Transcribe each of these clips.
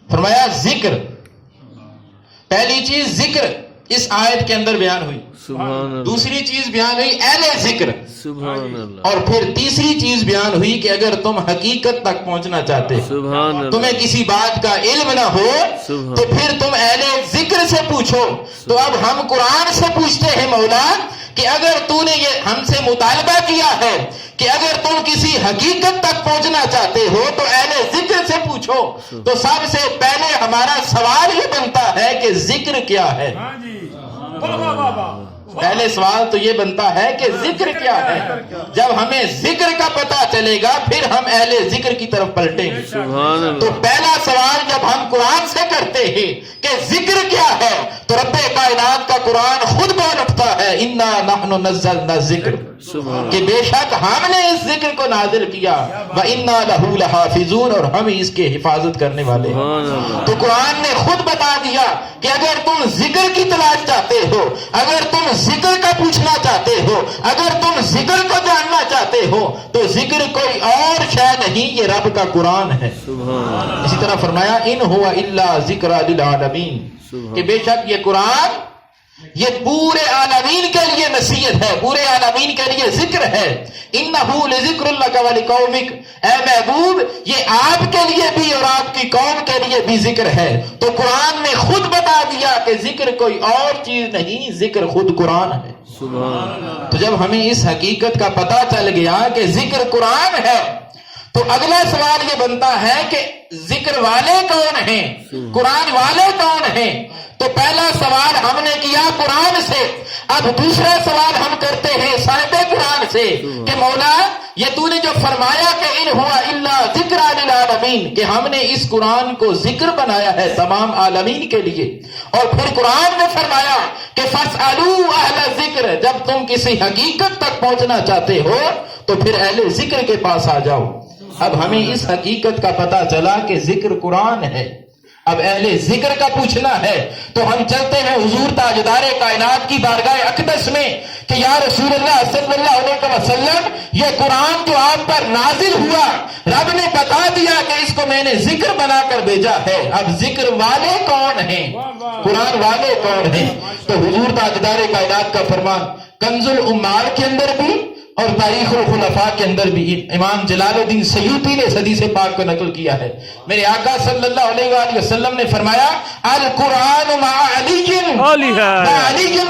فرمایا ذکر، پہلی چیز ذکر اس آیت کے اندر بیان ہوئی، سبحان اللہ، دوسری چیز بیان ہوئی اہل ذکر، سبحان اللہ، اور پھر تیسری چیز بیان ہوئی کہ اگر تم حقیقت تک پہنچنا چاہتے ہو، سبحان اللہ، تمہیں کسی بات کا علم نہ ہو تو پھر تم اہل ذکر سے پوچھو۔ تو اب ہم قرآن سے پوچھتے ہیں مولا کہ اگر تو نے یہ ہم سے مطالبہ کیا ہے کہ اگر تم کسی حقیقت تک پہنچنا چاہتے ہو تو اہل ذکر سے پوچھو، تو سب سے پہلے ہمارا سوال یہ بنتا ہے کہ ذکر کیا ہے؟ پہلے سوال تو یہ بنتا ہے کہ ذکر کیا ہے۔ جب ہمیں ذکر کا پتہ چلے گا پھر ہم اہل ذکر کی طرف پلٹیں گے۔ سبحان اللہ، تو پہلا سوال جب ہم قرآن سے کرتے ہیں کہ ذکر کیا ہے تو رب کائنات کا قرآن خود بول اٹھتا ہے انا نحن نزلنا الذکر، سبحان کہ بے شک ہم نے اس ذکر کو نازل کیا، وَإِنَّا لَهُ لَحَافِظُونَ، اور ہم اس کے حفاظت کرنے والے ہیں۔ سبحان اللہ، تو قرآن نے خود بتا دیا کہ اگر تم ذکر کی تلاش چاہتے ہو، اگر تم ذکر کا پوچھنا چاہتے ہو، اگر تم ذکر کو جاننا چاہتے ہو تو ذکر کوئی اور شے نہیں، یہ رب کا قرآن ہے۔ سبحان اللہ، اسی طرح فرمایا ان ہوا الا ذکر للعالمین، کہ بے شک یہ قرآن یہ پورے عالمین کے لیے نصیحت ہے، پورے عالمین کے لیے ذکر ہے۔ انہ لذکر لک ولقومک، اے محبوب یہ آپ کے لیے بھی اور آپ کی قوم کے لیے بھی ذکر ہے۔ تو قرآن نے خود بتا دیا کہ ذکر کوئی اور چیز نہیں، ذکر خود قرآن ہے۔ سبحان اللہ، تو جب ہمیں اس حقیقت کا پتہ چل گیا کہ ذکر قرآن ہے تو اگلا سوال یہ بنتا ہے کہ ذکر والے کون ہیں، قرآن والے کون ہیں؟ تو پہلا سوال ہم نے کیا قرآن سے، اب دوسرا سوال ہم کرتے ہیں صاحب قرآن سے کہ مولا یہ تو نے جو فرمایا کہ ان ہوا الا ذکر للعالمین، کہ ہم نے اس قرآن کو ذکر بنایا ہے تمام عالمین کے لیے، اور پھر قرآن نے فرمایا کہ فاسألوا اہل ذکر، جب تم کسی حقیقت تک پہنچنا چاہتے ہو تو پھر اہل ذکر کے پاس آ جاؤ۔ اب ہمیں اس حقیقت کا پتہ چلا کہ ذکر قرآن ہے، اب اہل ذکر کا پوچھنا ہے تو ہم چلتے ہیں حضور تاجدار کائنات کی بارگاہ اقدس میں کہ یا رسول اللہ صلی اللہ علیہ وسلم یہ قرآن جو آپ پر نازل ہوا رب نے بتا دیا کہ اس کو میں نے ذکر بنا کر بھیجا ہے، اب ذکر والے کون ہیں، قرآن والے کون ہیں؟ تو حضور تاجدار کائنات کا فرمان کنز العمال کے اندر بھی اور تاریخ الخلفاء کے اندر بھی امام جلال الدین سیوطی نے حدیث پاک کو نقل کیا ہے، میرے آقا صلی اللہ علیہ وآلہ وسلم نے فرمایا القرآن مع علی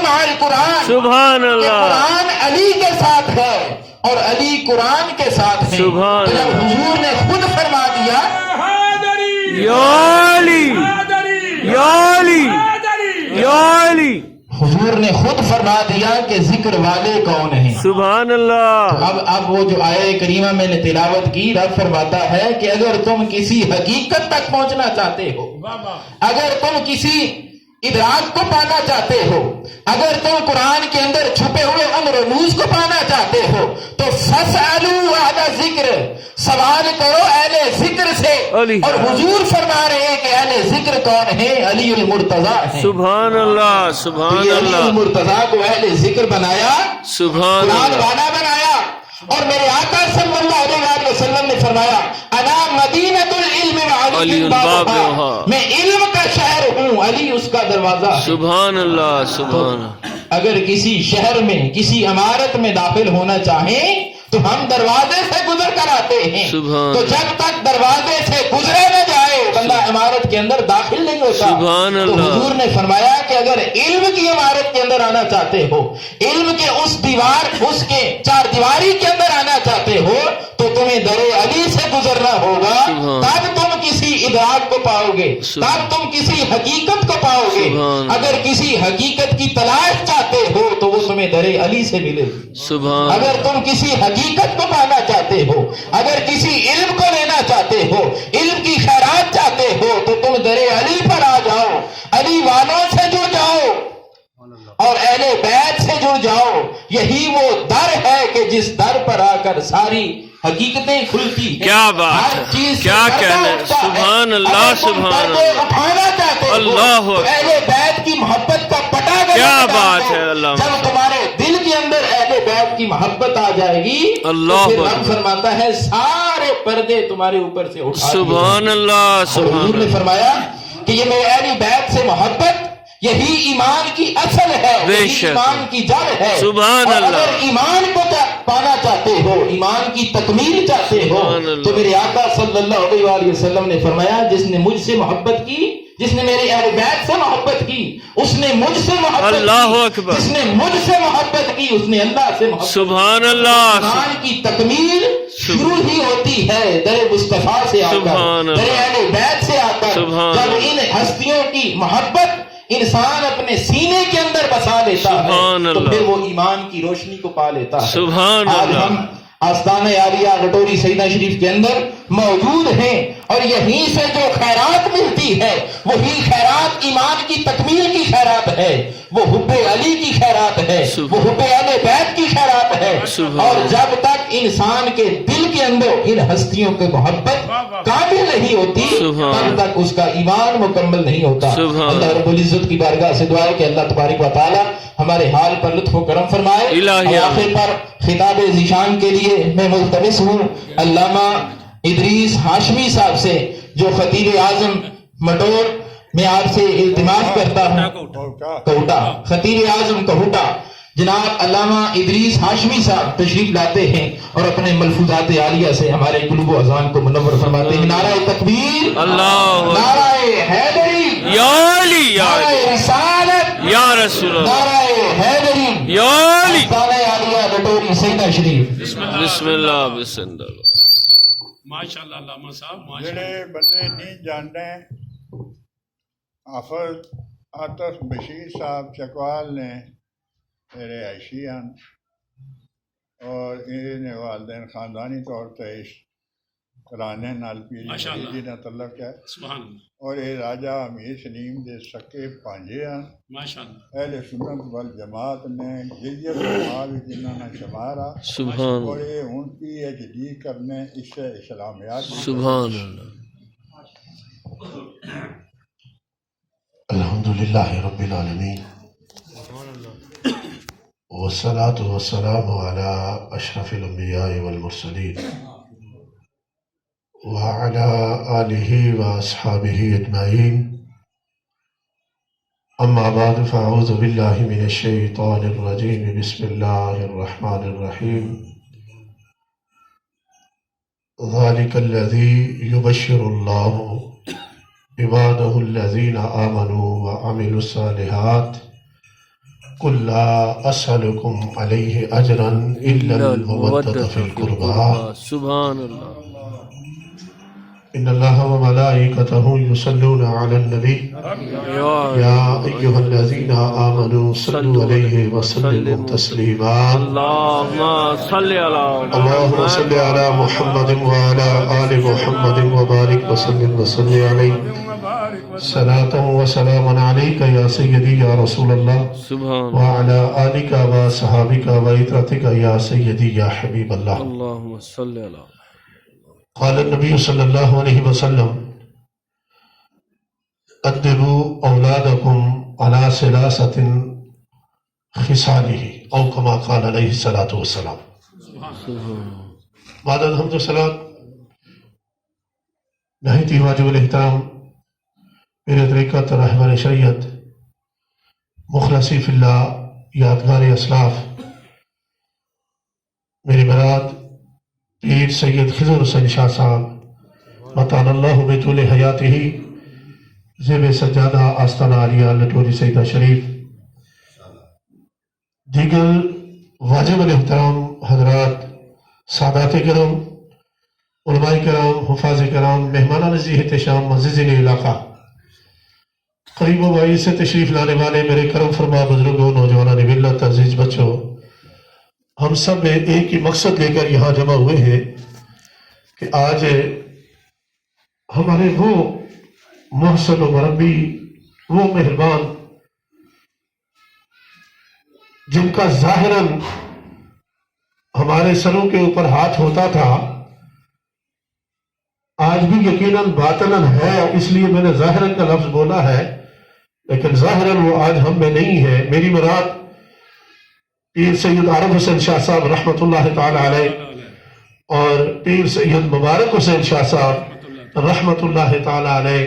مع القرآن، سبحان کہ اللہ، قرآن علی کے ساتھ ہے اور علی قرآن کے ساتھ ہے۔ سبحان تو جب حضور نے خود فرما دیا یا علی، یا علی، یا علی، حضور نے خود فرما دیا کہ ذکر والے کون ہیں۔ سبحان اللہ، اب وہ جو آیہ کریمہ میں نے تلاوت کی، رب فرماتا ہے کہ اگر تم کسی حقیقت تک پہنچنا چاہتے ہو، اگر تم کسی ادراک کو پانا چاہتے ہو، اگر تم قرآن کے اندر چھپے ہوئے ان رموز کو پانا چاہتے ہو تو فاسألوا اہل ذکر، سوال کرو اہل ذکر سے۔ اور حضور فرما رہے ہیں کہ اہل ذکر کون ہے؟ علی المرتضیٰ ہیں۔ سبحان اللہ، سبحان علی اللہ، المرتضیٰ کو اہل ذکر بنایا، سبحان قرآن اللہ، والا بنایا، اور میرے آقا صلی اللہ علیہ وآلہ وسلم نے فرمایا انا مدینۃ العلم وعلی بابها، میں علم کا شہر ہوں، علی اس کا دروازہ ہے۔ سبحان اللہ، سبحان اللہ، اگر کسی شہر میں کسی عمارت میں داخل ہونا چاہیں تو ہم دروازے سے گزر کر آتے ہیں، سبحان تو جب تک دروازے سے گزرے نہ جائے بندہ عمارت کے اندر داخل نہیں ہوتا۔ سبحان تو اللہ، حضور نے فرمایا کہ اگر علم کی عمارت کے اندر آنا چاہتے ہو، علم کے اس دیوار، اس کے چار دیواری کے اندر آنا چاہتے ہو تو تمہیں در علی سے گزرنا ہوگا، تب تم کسی ادراک کو پاؤ گے، تب تم کسی حقیقت کو پاؤ گے۔ اگر کسی حقیقت کی تلاش چاہتے ہو تو وہ تمہیں در علی سے ملے گی۔ سبحان، اگر تم کسی حقیقت کو پانا چاہتے ہو، اگر کسی علم کو لینا چاہتے ہو، علم کی خیرات چاہتے ہو تو تم در علی پر آ جاؤ، علی والوں سے جڑ جاؤ اور اہل بیت سے جڑ جاؤ۔ یہی وہ در ہے کہ جس در پر آ کر ساری حقیقتیں کھلتی ہیں۔ کیا بات ہے، کیا کہنے، سبحان اللہ، سبحان اللہ، اٹھانا چاہتے ہو اللہ، اہل بیت کی محبت کا پٹا کیا بات ہے، اللہ، جب تمہارے دل کی کے اندر اہل بیت کی محبت آ جائے گی اللہ تو پھر اکبر۔ رب فرماتا ہے سارے پردے تمہارے اوپر سے اٹھا دیے سبحان اللہ اور سبحان حضور نے اللہ فرمایا کہ یہ میرے اہل بیت سے محبت یہی ایمان کی اصل ہے، بے یہی شک۔ ایمان کی جڑ ہے۔ سبحان اور اللہ۔ اگر ایمان کو پانا چاہتے ہو، ایمان کی تکمیل چاہتے ہو، سبحان اللہ۔ تو میرے آقا صلی اللہ علیہ وآلہ وسلم نے فرمایا جس نے مجھ سے محبت کی، جس نے میرے اہل بیت سے محبت کی، اس نے مجھ سے محبت اللہ کی، اکبر۔ جس نے مجھ سے محبت کی اس نے اللہ سے محبت کی۔ سبحان اللہ ایمان کی تکمیل شروع ہی ہوتی ہے در مصطفیٰ سے آ کر، سبحان اللہ۔ در اہل بیت سے آ کر۔ سبحان جب اللہ۔ ان ہستیوں کی محبت انسان اپنے سینے کے اندر بسا لیتا ہے سبحان تو اللہ۔ پھر وہ ایمان کی روشنی کو پا لیتا ہے۔ سبحان آج اللہ۔ ہم آستانہ عالیہ رٹوری سیدہ شریف کے اندر موجود ہیں اور یہیں سے جو خیرات ملتی ہے وہی خیرات ایمان کی تکمیل کی خیرات ہے، وہ حب علی کی خیرات ہے، وہ حب اہل بیت کی خیرات ہے۔ اور جب تک انسان کے دل کے اندر ان ہستیوں کی محبت کامل نہیں ہوتی تب تک اس کا ایمان مکمل نہیں ہوتا۔ اللہ رب العزت کی بارگاہ سے دعا ہے کہ اللہ تبارک و تعالی ہمارے حال پر لطف و کرم فرمائے۔ الہی اور آخر پر خطاب ذیشان کے لیے میں ملتمس ہوں علامہ ادریس ہاشمی صاحب سے جو خطیب اعظم مٹور، میں آپ سے التماس کرتا ہوں کوٹا، خطیب اعظم کوٹا جناب علامہ ادریس ہاشمی صاحب تشریف لاتے ہیں اور اپنے ملفوظات عالیہ سے ہمارے قلوب و اذان کو منور فرماتے ہیں۔ نعرہ تکبیر، اللہ نعرہ حیدری، یا علی یا نعرہ علی رسالت، یا رسول اللہ نعرہ حیدری، یا علی۔ آستانہ عالیہ رٹوری سیدہ شریف۔ بسم اللہ بسم اللہ۔ ماشاء اللہ علامہ صاحب ماشاء جڑے بندے نہیں جانتے حافظ عاطف بشیر صاحب چکوال نے میرے عائشی ہیں اور انہیں والدین خاندانی طور پہ اس کرانے نال ماشاء اللہ۔ پیری نہ تعلق ہے سبحان اللہ اور یہ راجہ امیر سلیم دے سکے پانجے ہیں۔ ماشاء اللہ اہل سنت والجماعت نے جزیت جماعت جنہوں نے شمارا سبحان اور اللہ یہ ان کی ایجدی کرنے اس سے اسلامیات بھی سبحان اللہ۔ الحمدللہ رب العالمین والصلاة والسلام على اشرف الانبیاء والمرسلین وعلى آلہ واصحابہ اجمعین، اما بعد فاعوذ باللہ من الشیطان الرجیم، بسم اللہ الرحمن الرحیم۔ ذلك الذي يبشر الله عباده الذين آمنوا وعملوا الصالحات قل لا أسألكم عليه أجرا إلا المودة في القربى سبحان اللہ۔ إن الله وملائكته يصلون على النبي يا أيها الذين آمنوا صلوا عليه وسلموا تسليما اللهم صل على اللهم صل على محمد وعلى آل محمد وبارك وسلم وصل عليه صلاة وسلاما عليك يا سيدي يا رسول الله سبحان وعلى آلك وصحابك وإطرتك يا سيدي يا حبيب الله۔ اللهم صل على قال النبي صلى الله عليه وسلم أدبوا أولادكم على ثلاثة خصاله أو كما قال عليه الصلاة والسلام۔ بعد الحمد والصلاة نهايتي واجب الاحترام میرے طریقت رہبر شریعت مخلصی فی اللہ یادگار اسلاف میرے مراد پیر سید خضر حسین شاہ صاحب متان اللہ بطول حیات ہی زیب سجادہ آستانہ عالیہ لٹوری سیدہ شریف، دیگر واجب الاحترام حضرات، سادات کرام، علماء کرام، حفاظ کرام، مہمانان ذی احتشام، معزز علاقہ، قریب و بعید سے تشریف لانے والے میرے کرم فرما بزرگوں، نوجوانان ملت، عزیز بچوں، ہم سب ایک ہی مقصد لے کر یہاں جمع ہوئے ہیں کہ آج ہمارے وہ محسن و مربی، وہ مہربان جن کا ظاہراً ہمارے سروں کے اوپر ہاتھ ہوتا تھا، آج بھی یقیناً باطناً ہے، اس لیے میں نے ظاہراً کا لفظ بولا ہے، لیکن ظاہراً وہ آج ہم میں نہیں ہے۔ میری مراد پیر سید عارف حسین شاہ صاحب رحمۃ اللہ تعالی علیہ اور پیر سید مبارک حسین شاہ صاحب رحمۃ اللہ تعالی علیہ،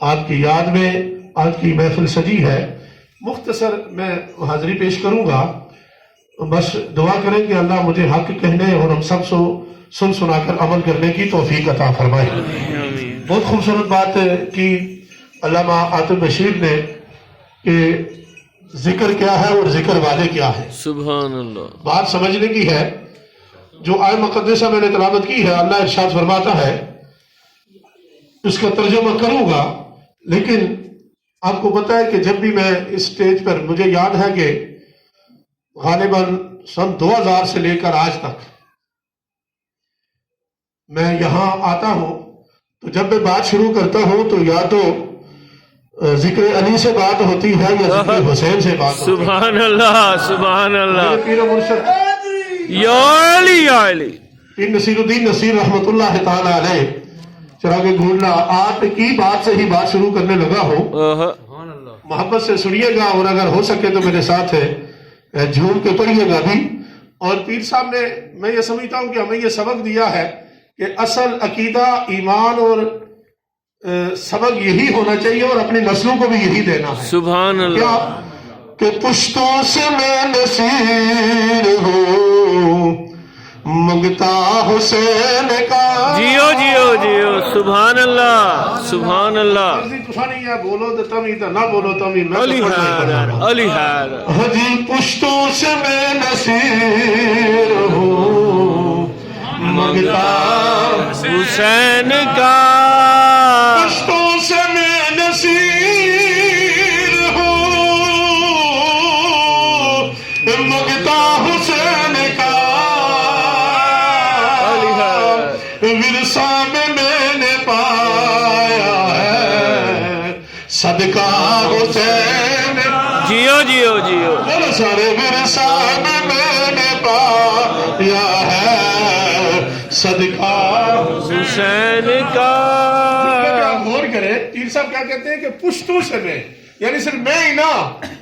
آپ کی یاد میں آج کی محفل سجی ہے۔ مختصر میں حاضری پیش کروں گا، بس دعا کریں کہ اللہ مجھے حق کہنے اور ہم سب کو سن سنا کر عمل کرنے کی توفیق عطا فرمائے۔ بہت خوبصورت بات کی علامہ عاطف بشیر نے کہ ذکر کیا ہے اور ذکر والے کیا ہے۔ سبحان اللہ۔ بات سمجھنے کی ہے۔ جو آیت مقدسہ میں نے تلاوت کی ہے، اللہ ارشاد فرماتا ہے، اس کا ترجمہ کروں گا، لیکن آپ کو پتہ ہے کہ جب بھی میں اس سٹیج پر، مجھے یاد ہے کہ غالباً سن 2000 سے لے کر آج تک میں یہاں آتا ہوں تو جب میں بات شروع کرتا ہوں تو یا تو ذکر علی سے بات ہوتی ہے یا ذکر حسین سے بات ہوتی ہے۔ سبحان اللہ، سبحان اللہ۔ میرے پیر و مرشد یا علی یا علی، پیر نصیر الدین نصیر رحمۃ اللہ تعالی علیہ، چراغ گھونڈنا، آپ کی بات سے ہی بات شروع کرنے لگا ہوں۔ محبت سے سنیے گا اور اگر ہو سکے تو میرے ساتھ جھوم کے پڑھیے گا بھی۔ اور پیر صاحب نے، میں یہ سمجھتا ہوں کہ ہمیں یہ سبق دیا ہے کہ اصل عقیدہ، ایمان اور سبق یہی ہونا چاہیے اور اپنی نسلوں کو بھی یہی دینا ہے۔ سبحان اللہ۔ کیا کہ پشتوں سے میں نصیر ہوں، منگتا حسین کا۔ جیو جیو جیو، سبحان اللہ، سبحان اللہ۔ مرضی تسا نہیں ہے، بولو تو تم ہی، تو نہ بولو تم ہی، میں علی تو پڑھنا ہی پڑھنا حیدر، ہے۔ علی حیدر۔ حجی پشتوں سے میں نصیر ہوں، منگتا حسین کا۔ پشتوں سے میں نصیر ہوں، منگتا حسین کا۔ ورثہ میں نے پایا ہے صدقہ حسین۔ جیو جیو جیو۔ بولو سارے، ورثہ میں نے پایا ہے صدقہ حسین کا۔ غور کرے، پیر صاحب کیا کہتے ہیں کہ پشتوں سے میں، یعنی صرف میں ہی نا،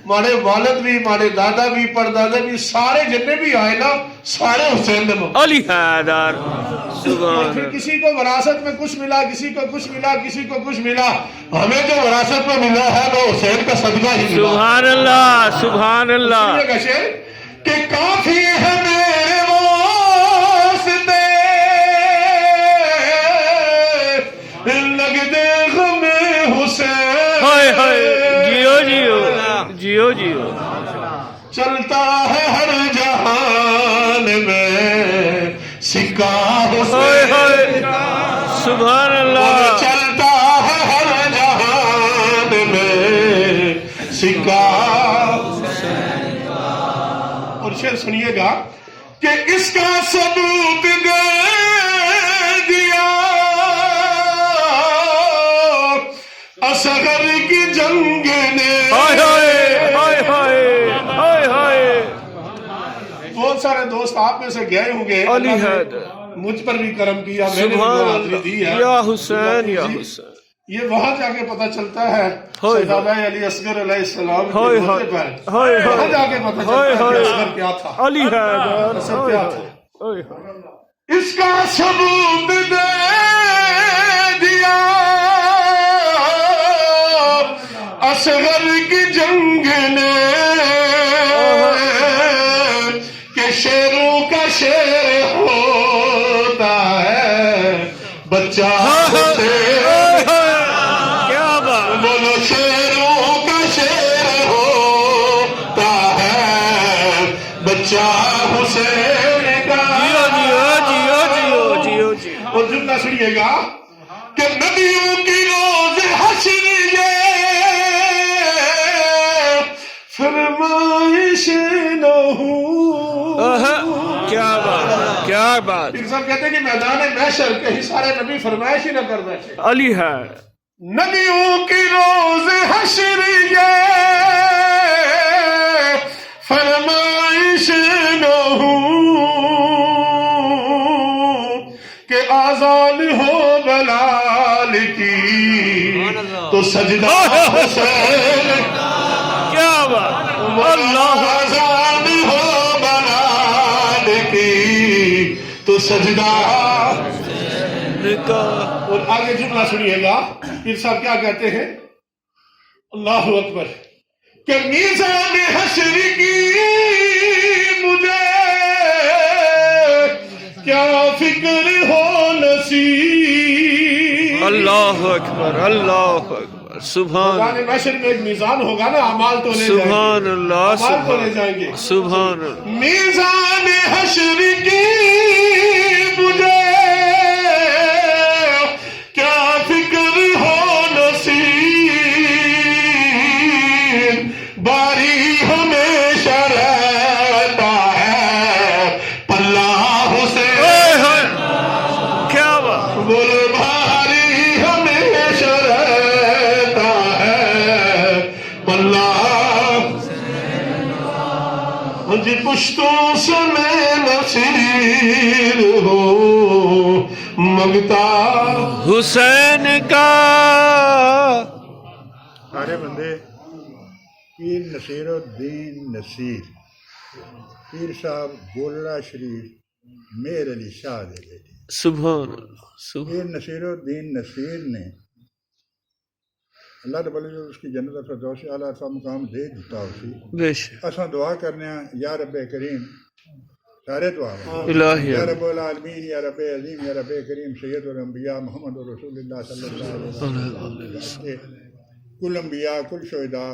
ہمارے والد بھی، ہمارے دادا بھی، پردادا بھی، سارے جتنے بھی آئے نا، سارے حسین نے مانگا۔ علی حیدر، اور سبحان پھر اللہ۔ کسی کو وراثت میں کچھ ملا، کسی کو کچھ ملا، کسی کو کچھ ملا، ہمیں جو وراثت میں ملا ہے وہ حسین کا صدقہ ہی ملا۔ سبحان اللہ، سبحان اللہ۔ سنیے گا شعر کہ کافی ہے میرے واسطے لگ دے غم حسین۔ ہائے ہائے، جیو جیو جیو جیو۔ چلتا ہے ہر جہان میں سکہ ہائے ہائے، حسین، سبحان اللہ۔ چلتا ہے ہر جہان میں سکہ۔ اور شعر سنیے گا کہ اس کا ثبوت دے دیا اصغر کی جنگ نے۔ ہائے ہائے ہائے ہائے ہائے ہائے۔ بہت سارے دوست آپ میں سے گئے ہوں گے، علی اللہ نے حیدر، مجھ پر بھی کرم کیا، میں نے بھی سبحان حاضری دی ہے۔ اللہ، یا حسین یا حسین۔ یہ وہاں جا کے پتہ چلتا ہے ہائے سیدنا علی اصغر علیہ السلام کے ہائے موقع ہائے پر، ہائے وہاں ہائے جا کے پتہ ہائے چلتا ہے ہائے۔ کہ اصغر کیا تھا، علی حیدر، اصغر کیا تھا۔ ہائے ہائے۔ اس کا ثبوت دے دیا اصغر کی جنگ نے کہ شیروں کا شیر ہوتا ہے بچہ حسین۔ کیا بات۔ بولو شیروں کا شیر ہوتا ہے بچہ حسین کا۔ جیو جیو جیو جیو جیو۔ اور جملہ سنیے گا کہ نبیوں کی روز حشر یہ فرمائش نہ ہو۔ کیا بات، کیا بات۔ پھر صاحب کہتے ہیں کہ میدان محشر کہیں سارے نبی فرمائش ہی نہ کر بیٹھے۔ علی ہے۔ نبیوں کی روز حشر یہ فرمائش نہ ہو کہ آزان ہو بلال کی تو سجدہ حسین۔ کیا بات۔ اللہ، آزان ہو تو سجدہ نکاح اور آگے جملہ سنیے گا پیر صاحب کیا کہتے ہیں اللہ اکبر کہ میزان حشر کی مجھے کیا فکر ہو نصیب اللہ اکبر اللہ اکبر سبحان میدان محشر میں ایک میزان ہوگا نا اعمال تو لے جائیں گے سبحان اللہ اعمال تو لے جائیں گے سبحان اللہ میزان حشر کی مجھے کیا فکر ہو نصیب باری ہمیشہ رہتا ہے پلہ حسین کیا بات بولو باری ہمیشہ رہتا ہے پلہ جی پشتوں سے میں نصیر ہو منگتا حسین کا سارے بندے پیر نصیر الدین نصیر پیر صاحب گولڑا شریف میر علی شاہ دے بیٹے سبحان اللہ سبحان پیر نصیر الدین نصیر نے اللہ رب العزت اس کی جنت الفردوس اعلیٰ سا مقام دے دیتا اسی بے شک اساں دعا کرنے ہیں یا رب کریم سارے دعا الہی یا رب العالمین یا رب عظیم یا رب کریم سید الانبیاء محمد رسول اللہ صلی اللہ علیہ وسلم کل انبیاء کل شہداء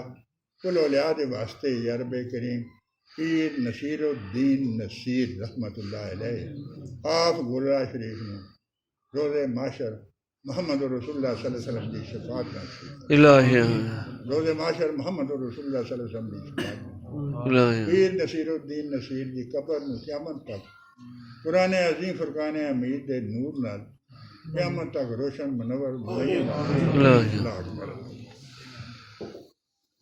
کل اولیاء دے واسطے یا رب کریم پیر نصیر الدین نصیر رحمت اللہ علیہ آپ گولڑا شریف میں روز معاشر محمد رسول اللہ صلی اللہ علیہ وسلم کی شفاعت نصیب الہی روز معاشر محمد رسول اللہ صلی اللہ علیہ وسلم کی شفاعت الہی پیر نصیر الدین نصیر کی قبر میں قیامت تک قرآن عظیم فرقان حمید دے نور نال قیامت تک روشن منور مزین الہی اللہ اکبر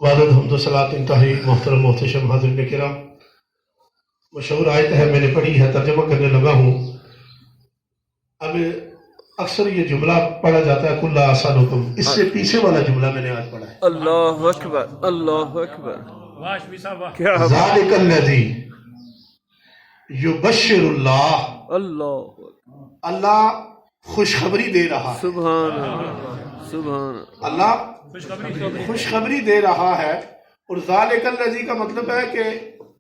والد حمد و صلاۃ انتہائی محترم محتشم حاضرین کرام مشہور آیت ہے میں نے پڑھی ہے ترجمہ کرنے لگا ہوں اب اکثر یہ جملہ پڑھا جاتا ہے کل آسان حکم اس سے پیچھے والا جملہ میں نے آج پڑھا ہے اللہ اکبر اللہ اکبر واش بھی صاحب واہ کیا بات ذالک الذی یبشر اللہ اللہ اللہ خوشخبری دے رہا ہے سبحان اللہ سبحان اللہ خوشخبری خوشخبری دے رہا ہے اور ذالک الذی کا مطلب ہے کہ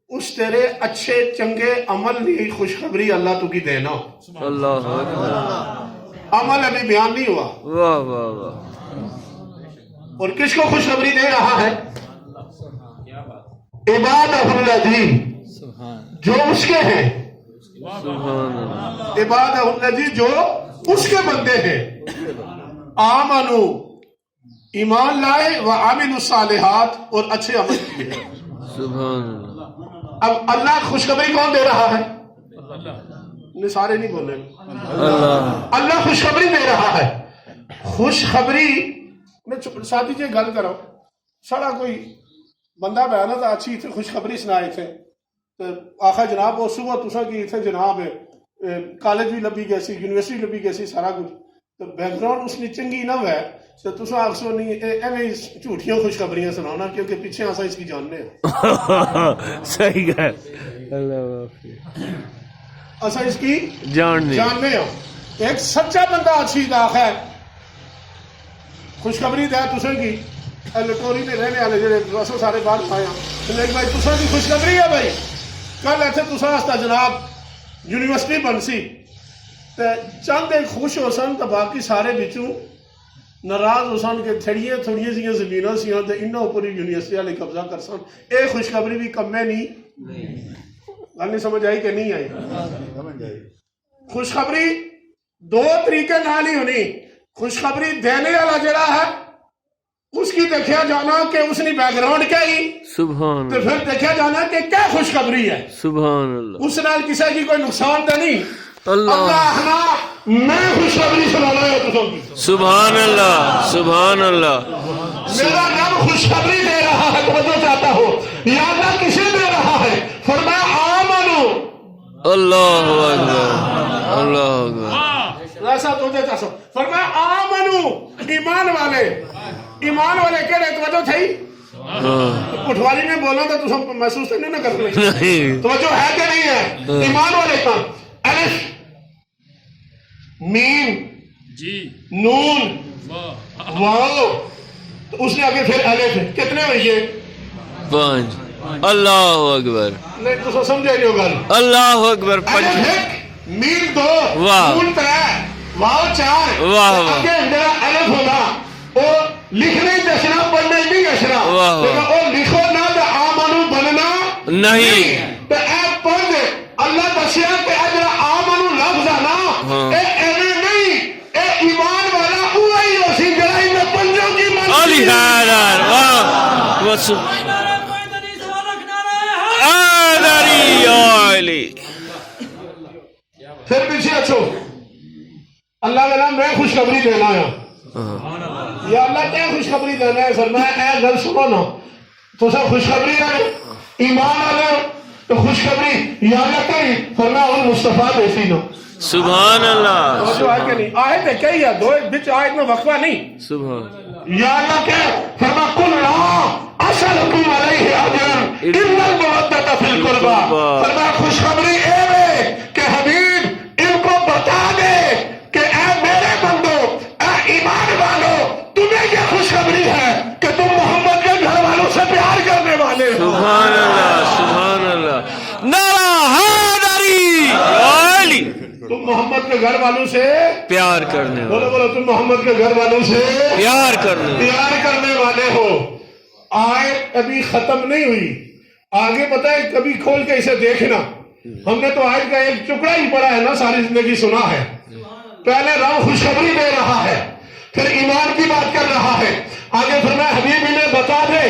اس تیرے اچھے چنگے عمل کی خوشخبری اللہ تو کی دینا اللہ اکبر عمل ابھی بیان نہیں ہوا واہ واہ واہ اور کس کو خوشخبری دے رہا ہے عبادہ الذین جو اس کے ہیں سبحان اللہ عبادہ الذین جو اس کے بندے ہیں آمنو ایمان لائے وعملوا الصالحات اور اچھے عمل کیے سبحان اللہ اب اللہ خوشخبری کون دے رہا ہے نہیں سارے نہیں بولے اللہ اللہ خوشخبری دے رہا ہے خوشخبری میں ساتھی جی گل کرو سڑا کوئی بندہ بیانا تھا اچھی تھی خوشخبری سنائے تھے تو آخا جناب وہ صبح تسا کی تھے جناب کالج بھی لبی گئی سی یونیورسٹی لبی گئی سی سارا کچھ تو بیک گراؤنڈ اس نے چنگی نہ ہے تو تسا آخسو نہیں ایویں جھوٹیاں خوشخبریاں سنانا کیونکہ پیچھے آسا اس کی جاننے ہیں صحیح ہے اللہ آسا اس کی جاننے جاننے ہو ایک سچا بندہ اچھی داخ ہے خوشخبری دے تسے کی لٹوری نے رہنے والے جڑے رسو سارے باہر آیا لیکن بھائی تسا کی خوشخبری ہے بھائی کل ایتھے تسا واسطہ جناب یونیورسٹی بن سی تے چند ایک خوش ہو سن تو باقی سارے بچوں ناراض ہو سن کہ تھوڑیاں جیاں زمیناں سیاں تے انہاں اوپر یونیورسٹی والے قبضہ کر سن اے خوشخبری بھی کمے نہیں گل نہیں سمجھ آئی کہ نہیں آئی سمجھ آئی خوشخبری دو طریقے نال ہی ہونی خوشخبری دینے والا جڑا ہے اس کی دیکھا جانا کہ اس نے بیک گراؤنڈ کیا ہی سبحان تو اللہ پھر دیکھا جانا کہ کیا خوشخبری ہے سبحان اللہ اس نال کسی کی کوئی نقصان تو نہیں اللہ اللہ نا میں خوشخبری سنانا ہے تو سبحان اللہ سبحان اللہ میرا رب خوشخبری دے رہا ہے توجہ چاہتا ہو یا اللہ کسے دے رہا ہے فرمایا آمنو اللہ اکبر اللہ اکبر ایسا توجہ چاہتا ہو فرمایا آمنو ایمان والے کہڑے توجہ تھی پٹھوالی میں بولنا تو تم محسوس نہیں نہ کرتے نہیں توجہ ہے کہ نہیں ہے ایمان والے کا الف میم جی نون واہ واو تو اس نے آگے پھر الف کتنے ہوئے یہ 5 اللہ اکبر نہیں تو سمجھے نہیں ہوگا اللہ اکبر الف ایک میم 2 واہ۔ نون 3 واو 4 واہ واہ۔ آگے میرا الف ہوگا وہ لکھنے ہی دسنا پڑھنا ہی نہیں دسنا واہ واہ۔ لیکن وہ لکھو نہ تو آمنو بننا نہیں تو اے پڑھ اللہ دسیا کہ اجر آمنو لفظ ہے نا ہاں۔ اے ایویں نہیں اے ایمان والا وہی اسی جڑا ان پنجوں کی علی حیدر واہ وس آدری علی پھر پیچھے اچھو اللہ کا نام میں خوشخبری دینا ہے یا اللہ کیا خوشخبری دینا ہے فرمایا اے گل سنو نا تو سب خوشخبری رہے ایمان والے تو خوشخبری یا اللہ کہیں فرمایا ان مصطفیٰ دیسی نا سبحان اللہ جو آئے کہ نہیں آئے تھے کئی ہے دو بچ آئے میں وقفہ نہیں سبحان یا اللہ کیا فرما کل لا اسألکم علیہ اجرا الا المودۃ فی القربى فرما خوشخبری اے ہے کہ حبیب ان کو بتا دے کہ اے میرے بندو اے ایمان والو تمہیں یہ خوشخبری ہے کہ تم محمد کے گھر والوں سے پیار کرنے والے ہو سبحان اللہ سبحان اللہ نعرہ حیدری علی تم محمد کے گھر والوں سے پیار کرنے بولو والے بولو تم محمد کے گھر والوں سے پیار کرنے والے پیار کرنے والے ہو آیت ابھی ختم نہیں ہوئی آگے پتہ ہے کبھی کھول کے اسے دیکھنا ہم نے تو آیت کا ایک ٹکڑا ہی پڑھا ہے نا ساری زندگی سنا ہے پہلے رب خوشخبری دے رہا ہے پھر ایمان کی بات کر رہا ہے آگے فرمایا حبیب انہیں بتا دے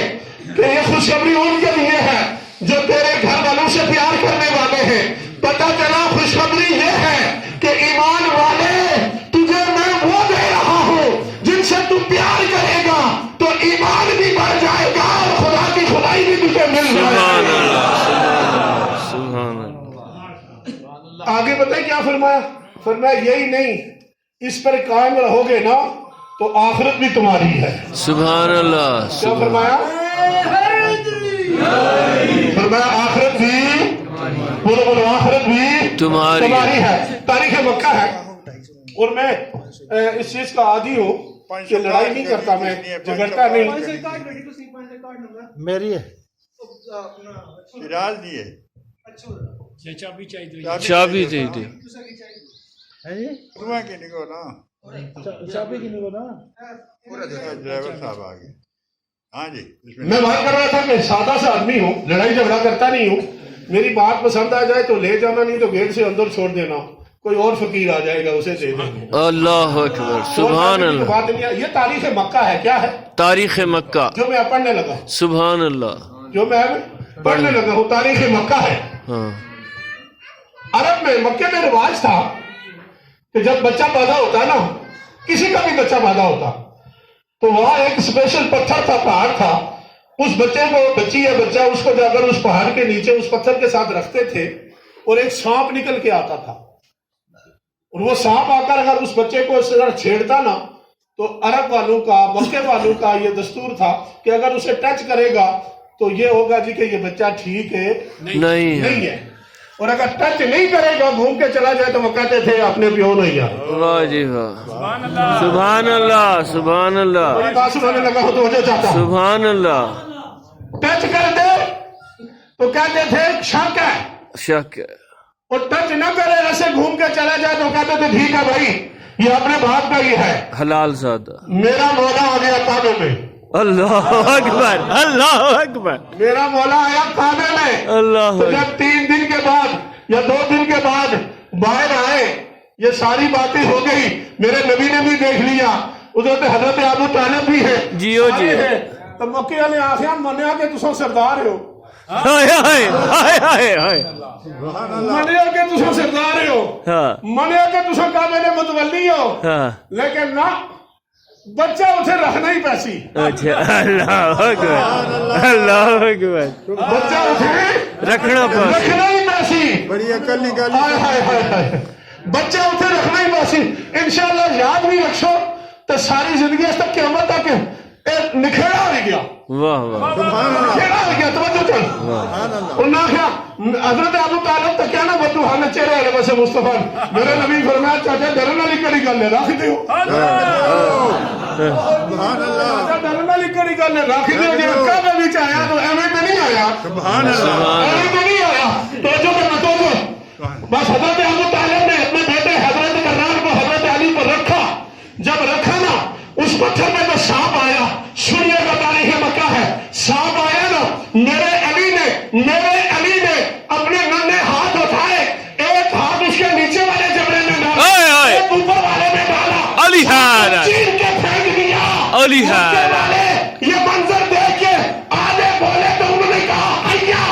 کہ یہ خوشخبری ان کے لیے ہے جو تیرے گھر والوں سے پیار کرنے والے ہیں پتہ چلا خوشخبری یہ ہے کہ ایمان والے تجھے میں وہ دے رہا ہوں جن سے تو پیار کرے گا تو ایمان بھی بڑھ جائے گا اور خدا کی خدائی بھی تجھے مل جائے سبحان گی اللہ سبحان اللہ آگے بتائیں کیا فرمایا فرمایا یہی نہیں اس پر قائم رہو گے نا تو آخرت بھی تمہاری ہے سبحان اللہ کیا فرمایا فرمایا آخرت بھی بولو بولو آخرت بھی تمہاری ہے تاریخ مکہ ہے اور میں اس چیز کا عادی ہوں کہ لڑائی نہیں کرتا میں جھگڑتا نہیں میری ہے شراز دیے چابی چاہیے چابی دے دے کنواں کے نکو نا چابی کی نہیں ہونا ڈرائیور صاحب آگے ہاں جی بسم اللہ میں بات کر رہا تھا کہ سادہ سا آدمی ہوں لڑائی جھگڑا کرتا نہیں ہوں میری بات پسند آ جائے تو لے جانا نہیں تو گیٹ سے اندر چھوڑ دینا کوئی اور فقیر آ جائے گا اسے دے دیں گے اللہ اکبر سبحان اللہ بات نہیں ہے یہ تاریخ مکہ ہے کیا ہے تاریخ مکہ جو میں پڑھنے لگا سبحان اللہ جو میں پڑھنے لگا ہوں تاریخ مکہ ہے ہاں عرب میں مکے میں رواج تھا کہ جب بچہ پیدا ہوتا نا کسی کا بھی بچہ پیدا ہوتا تو وہاں ایک اسپیشل پتھر تھا پہاڑ تھا اس بچے کو بچی یا بچہ اس کو جا کر اس پہاڑ کے نیچے اس پتھر کے ساتھ رکھتے تھے اور ایک سانپ نکل کے آتا تھا اور وہ سانپ آ کر اگر اس بچے کو اس طرح چھیڑتا نا تو عرب والوں کا مکے والوں کا یہ دستور تھا کہ اگر اسے ٹچ کرے گا تو یہ ہوگا جی کہ یہ بچہ ٹھیک ہے نہیں نہیں ہے اور اگر ٹچ نہیں کرے گا گھوم کے چلا جائے تو وہ کہتے تھے اپنے پیو نہیں آ واہ جی واہ سبحان اللہ سبحان اللہ بڑی بات سنانے لگا ہو تو وجہ چاہتا ہوں سبحان اللہ ٹچ کر دے تو کہتے تھے شک ہے شک ہے اور ٹچ نہ کرے ایسے گھوم کے چلا جائے تو کہتے تھے ٹھیک ہے بھائی یہ اپنے باپ کا ہی ہے حلال زادہ میرا مولا آ گیا کعبے میں اللہ اکبر اللہ اکبر میرا مولا آیا کعبے میں اللہ تو جب 3 دن کے بعد یا 2 دن کے بعد باہر آئے یہ ساری باتیں ہو گئی میرے نبی نے بھی دیکھ لیا ادھر تو حضرت ابو طالب بھی ہے جیو جی تو مکے والے آخیا منیا کہ تسو سردار ہو ہائے ہائے ہائے ہائے ہائے منیا کہ تسو سردار ہو ہاں منیا کہ تسو کعبے دے متولی ہو ہاں لیکن نہ بچہ اتھے رکھنا ہی پیسی اچھا اللہ اکبر اللہ اکبر بچہ اتھے رکھنا پڑ رکھنا ہی پیسی بڑی عقل نکالی ہائے ہائے ہائے ہائے بچہ اتھے رکھنا ہی پیسی انشاءاللہ یاد بھی رکھو تو ساری زندگی اس تک قیامت تک نکھیڑا ہو گیا واہ واہ سبحان اللہ نکھیڑا ہو گیا توجہ چل سبحان اللہ انہوں نے کہا حضرت ابو طالب تو کیا نا بدو ہاں چہرے والے بس مصطفیٰ میرے نبی فرمایا چاچا ڈرن والی کڑی گل ہے رکھ دیو سبحان اللہ ڈرن والی کڑی گل ہے رکھ دیو جی اکا میں بھی آیا تو ایویں تو نہیں آیا سبحان اللہ ایویں تو نہیں آیا توجہ کرنا توجہ بس حضرت ابو طالب نے اپنے بیٹے حضرت کرار کو حضرت علی پر رکھا جب رکھا نا اس پتھر میں تو سانپ آیا سنیے کا تاریخ مکہ ہے سانپ آیا نا میرے علی نے اپنے ننھے ہاتھ اٹھائے ایک ہاتھ اس کے نیچے والے جبڑے میں ڈالا ایک اوپر والے میں ڈالا علی حیدر چیر کے پھینک دیا علی مکے حیدر والے یہ منظر دیکھ کے آدھے بولے تو انہوں نے کہا حیا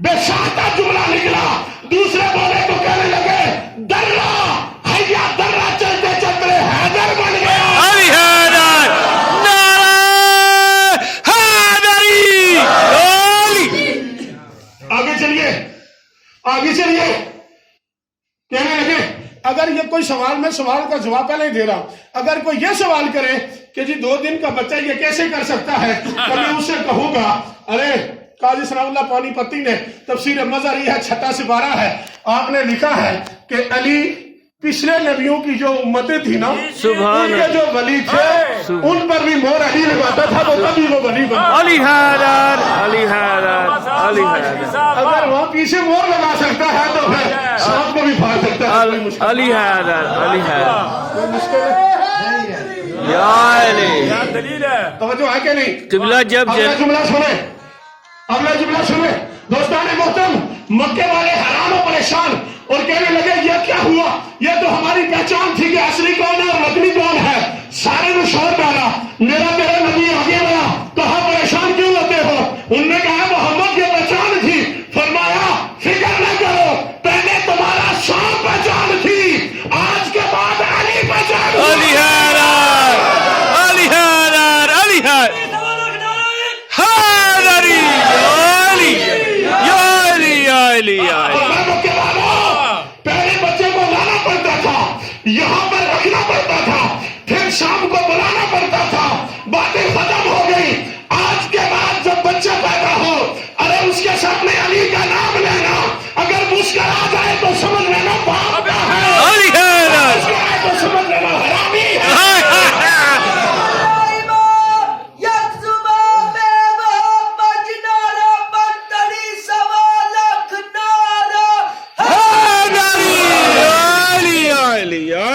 بے شاہتا جملہ نکلا دوسرے بولے تو کہنے لگے درہ حیا درہ چلتے چلتے حیدر بن گیا علی حیدر نعرہ حیدری آگے چلیے کہنے لگے اگر یہ کوئی سوال میں سوال کا جواب پہلے ہی دے رہا ہوں اگر کوئی یہ سوال کرے کہ جی 2 دن کا بچہ یہ کیسے کر سکتا ہے تو میں اسے کہوں گا ارے قاضی ثناء اللہ پانی پتی نے تفسیر مظہری ہے 6 سپارہ ہے آپ نے لکھا ہے کہ علی پچھلے نبیوں کی جو امتیں تھی نا سبحان ان کے جو ولی تھے ان پر بھی مور علی لگاتا تھا وہ تبھی وہ ولی بنا علی حیدر علی حیدر علی حیدر اگر وہاں پیچھے مور لگا سکتا ہے تو پھر سانپ کو بھی پھاڑ سکتا ہے کوئی مشکل علی حیدر علی حیدر کوئی مشکل ہے یا علی دلیل ہے توجہ ہے کہ نہیں قبلہ جب اگلا جملہ سنیں دوستان محترم مکے والے حیران و پریشان اور کہنے لگے یہ کیا ہوا یہ تو ہماری پہچان تھی کہ اصلی کون ہے اور نقلی کون ہے سارے نے شور ڈالا میرا تیرا نبی آگے بڑھا کہا پریشان کیوں ہوتے ہو انہوں نے کہا محمد کی پہچان تھی فرمایا فکر نہ کرو پہلے تمہارا شام پہچان تھی آج کے بعد علی پہچان علی حیدر علی حیدر علی حیدر حیدری علی یا علی یا علی یا علی پہلے بچے کو لانا پڑتا تھا یہاں پر رکھنا پڑتا تھا پھر شام کو بلانا پڑتا تھا باتیں ختم ہو گئی آج کے بعد جب بچہ پیدا ہو ارے اس کے سامنے علی کا نام لینا اگر مسکر آ جائے تو سمجھ لینا باپ کا ہے علی حیدر مسکرائے تو سمجھ لینا حرامی ہے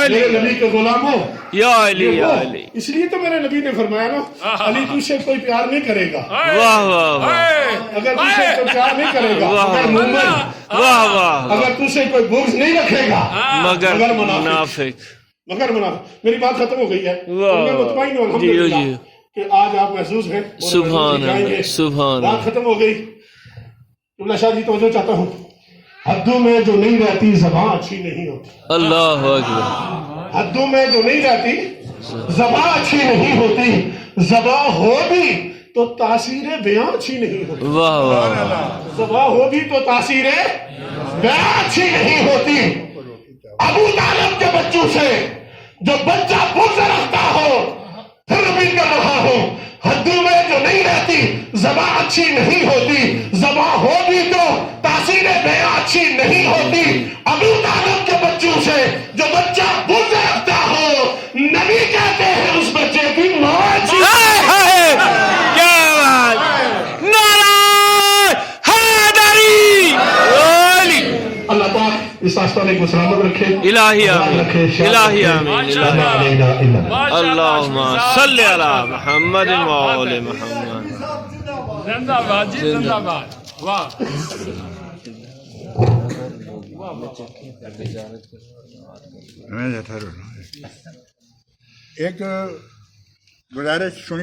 میرے نبی کے غلاموں یا علی یا علی اس لیے تو میرے نبی نے فرمایا نا علی تجھ سے کوئی پیار نہیں کرے گا واہ واہ واہ اگر تجھ سے کوئی پیار نہیں کرے گا مگر مومن واہ واہ اگر تجھ سے کوئی بغض نہیں رکھے گا مگر منافق مگر منافق میری بات ختم ہو گئی ہے واہ میں مطمئن ہوں جی الحمدللہ جی کہ آج آپ محسوس ہیں اور سبحان محسوس دکھائیں گے۔ اللہ سبحان بات اللہ ختم ہو گئی قبلہ شاہ جی توجہ چاہتا ہوں حدوں میں جو نہیں رہتی زبان اچھی نہیں ہوتی اللہ اکبر حدوں میں جو نہیں رہتی زبان اچھی نہیں ہوتی زبان ہو بھی تو تاثیر بیان اچھی نہیں ہوتی واہ واہ زبان ہو بھی تو تاثیر بیان اچھی نہیں ہوتی ابو طالب کے بچوں سے جو بچہ بغض رکھتا ہو پھر بھی کر رہا ہو حدوں میں جو نہیں رہتی زبان اچھی نہیں ہوتی زبان ہو بھی تو تاثیر بیان اچھی نہیں ہوتی ابو طالب کے بچوں سے جو بچہ بغض رکھتا ہو نبی کہتے ہیں اس بچے کی موت کیا بات نعرہ حیدری علی اللہ پاک اس آستانے کو سلامت رکھے الہی آمین رکھے الہی آمین اللہ اللہم صلی علی محمد و آل محمد زندہ باد جی زندہ باد واہ ایک گزارش سنی